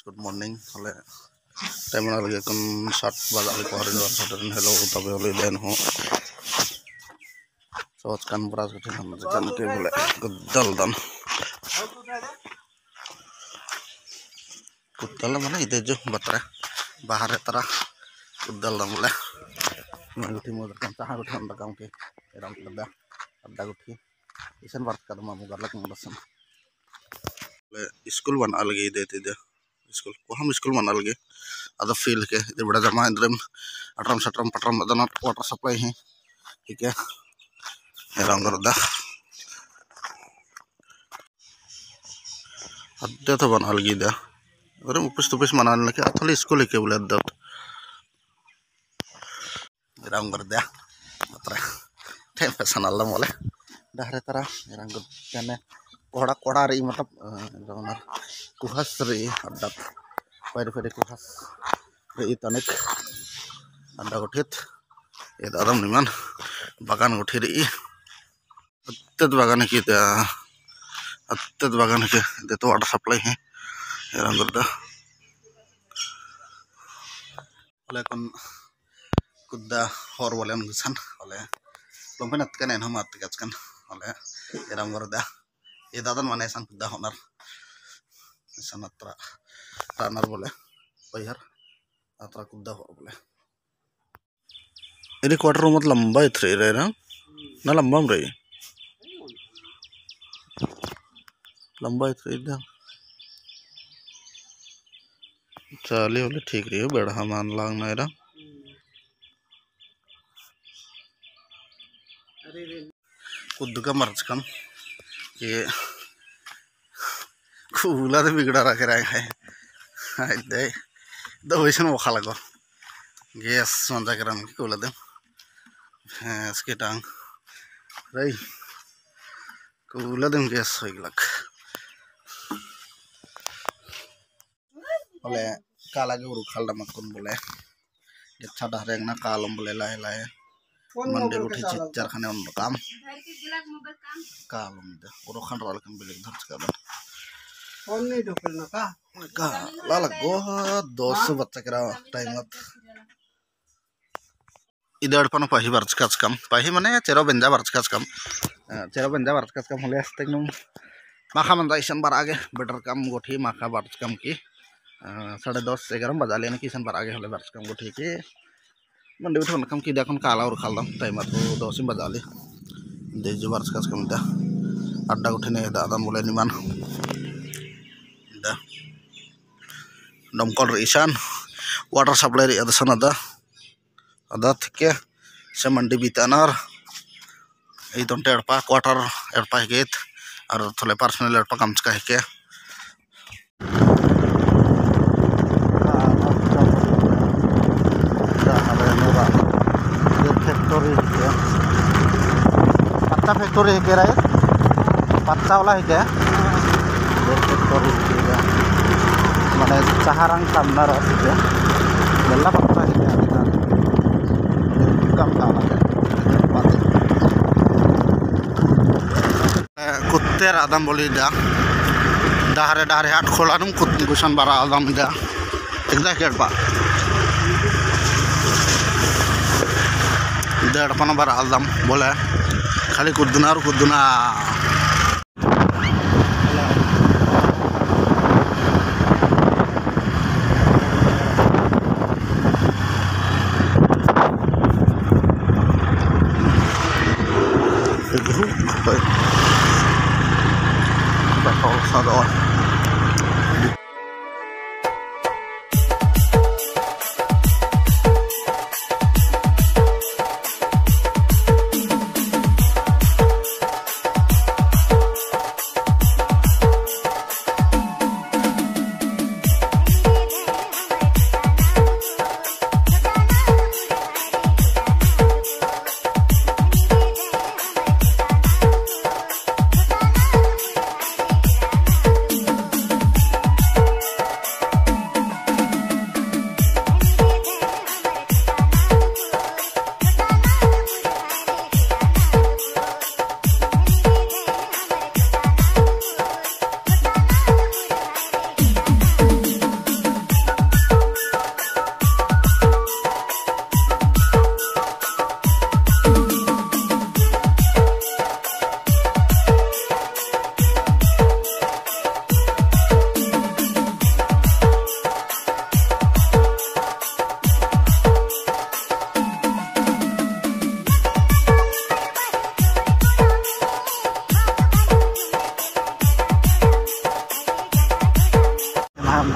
good morning हले time लगे कौन 7 बजा को हरिन सटरन हेलो तबे हले देन हो सोच कान ब्रास के हम कान के बोले गुद्दल दन गुद्दल माने इदे जो बतरा बाहर तरा गुद्दल दन बोले मगुठी मोदर कान चाहा गुठी हम काम के एरम कदा अड्डा गुठी इसन बात का मा मुगर लक मदसन स्कूल बना लगे देते दे स्कूल को हम स्कूल बना लगे अद फील्ड के इधर बड़ा जमा इंद्रम अटरम सटरम पटरम अदन वाटर सप्लाई है ठीक है रंगर दा अद्दे तो बना लगे दा और उपस मना लगे अथले स्कूल के बोले अद्दत रंगर दा मात्र टाइम पैसा नल्ला मोले डहरे तरा रंगर जाने कोड़ा कोड़ा रे मतलब रंगर कुहस रे अड्डा पैर पैर कुहस रे तनिक अड्डा उठित ये दादम निमान बागान उठी रे अत्तद बागान की दे तो वाटर सप्लाई है रंगर दा लेकिन कुद्दा हर बोले अनुसन बोले लंपन अतकन एन हम अतकन बोले रंगर दा ये दादन माने सन कुद्दा होनर सन अत्रा रानर बोले पैहर अत्रा कुद्दा हो बोले इरी क्वार्टर रूम लंबा इथरे रे ना लंबा रे लंबा इथरे दा चले बोले ठीक रही हो बेड़ा मान लांग ना रा कुद्दू का मर्च कम ये कूला तो बिगड़ा रख रहा है दे दो वैसे वो खाला को गैस मंजा करम की कूला दे भैंस के टांग रही कूला दे गैस हो गलक बोले काला के उरु खाल दम कौन बोले ये छाड़ा रेंगना कालम बोले लाए लाए मंडे उठी चिच्चार खाने उन काम कालम दे उरु खान रोल कम बिलिक धर्च कर कौन नहीं ढोकल ना का लाला गो 200 बच्चा करा टाइम मत इधर पनो पाही बारच कम पाही माने चेरो बेंजा बारच कम होले अस्तेक नु माखा मंदा इसन बार आगे बेटर काम गोठी माखा बारच कम की 10:30 11 बजा लेने की इसन बार आगे होले बारच कम गोठी की मंडे उठन कम की देखन काला और खाल दम टाइम तो 10 बजा ले दे जो बारच कम दा अड्डा उठने दादा बोले निमान दमकल ईशान वाटर सप्लाई रे अदसन अदा थके से मंडी बीतानार ए तंटे एडपा क्वार्टर एडपा गेत और थोले पर्सनल एडपा काम चका के फैक्ट्री पत्ता फैक्ट्री है क्या पत्ता वाला है क्या फैक्ट्री माने चाहारंग कामनार है बेला पत्ता है काम कुत्ते आदम बोली दा डहरे डहरे हाट खोला नुम कुत्ते गुसन बारा आदम दा एकदा केडपा देड़पन बारा आदम बोले खाली कुद्दुना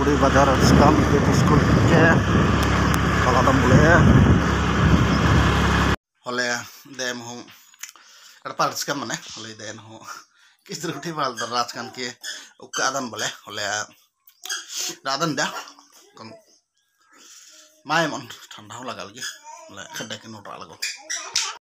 Buri bazar skam ke school ke kaladam boleh oleh dem ho ada part skam mana oleh dem ho kisru uthi bal daraj kan ke ukadan boleh oleh radan dah kon mai mon thanda ho lagal ge oleh khadda ke nota lago